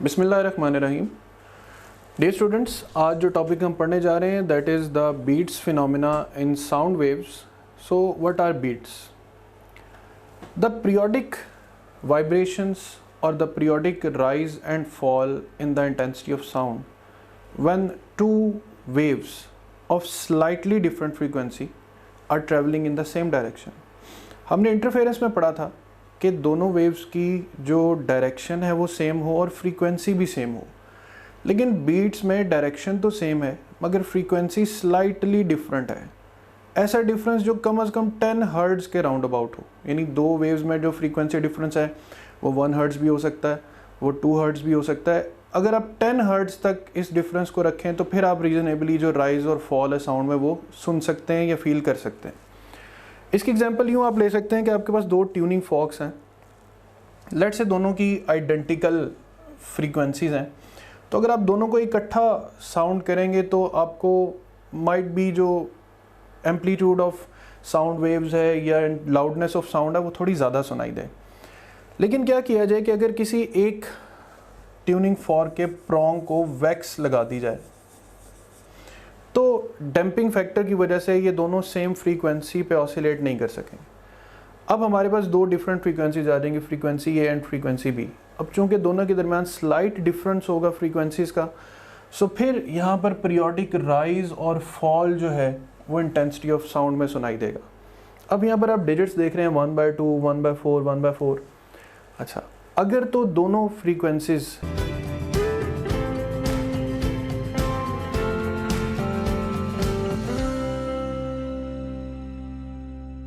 बिस्मिल्लाहिर्रहमानिर्रहीम। Dear students, आज जो टॉपिक हम पढ़ने जा रहे हैं that is the beats phenomena in sound waves. So what are beats? The periodic vibrations और the periodic rise and fall in the intensity of sound when two waves of slightly different frequency are traveling in the same direction। हमने interference में पढ़ा था कि दोनों waves की जो direction है वो सेम हो और फ्रीक्वेंसी भी सेम हो, लेकिन बीट्स में डायरेक्शन तो सेम है मगर फ्रीक्वेंसी स्लाइटली डिफरेंट है। ऐसा डिफरेंस जो कम से कम 10 हर्ट्ज़ के राउंड अबाउट हो, यानी दो वेव्स में जो फ्रीक्वेंसी डिफरेंस है वो 1 हर्ट्ज़ भी हो सकता है, वो 2 हर्ट्ज़ भी हो सकता है। अगर आप 10 हर्ट्ज़ तक इस डिफरेंस को रखें तो फिर आप रीजनेबली जो राइज और फॉल है साउंड में वो सुन सकते हैं या फील कर सकते हैं। इसकी एग्जांपल यूँ आप ले सकते हैं कि आपके पास दो ट्यूनिंग फॉक्स हैं, लेट से दोनों की आइडेंटिकल फ्रीक्वेंसीज हैं, तो अगर आप दोनों को इकट्ठा साउंड करेंगे तो आपको माइट बी जो एम्पलीट्यूड ऑफ साउंड वेव्स है या लाउडनेस ऑफ साउंड है वो थोड़ी ज़्यादा सुनाई दे। लेकिन क्या किया जाए कि अगर किसी एक ट्यूनिंग फॉर्क के प्रोंग को वैक्स लगा दी जाए तो डैम्पिंग फैक्टर की वजह से ये दोनों सेम फ्रीक्वेंसी पे ऑसिलेट नहीं कर सकें। अब हमारे पास दो डिफरेंट फ्रीक्वेंसीज आ जाएंगी, frequency A and frequency B. अब चूंकि दोनों के दरमियान स्लाइट डिफरेंस होगा फ्रीक्वेंसीज का, सो फिर यहाँ पर पीरियोडिक राइज और फॉल जो है वो इंटेंसिटी ऑफ साउंड में सुनाई देगा। अब यहाँ पर आप डिजिट्स देख रहे हैं 1/2, 1/4, 1/4। अच्छा, अगर तो दोनों फ्रीक्वेंसीज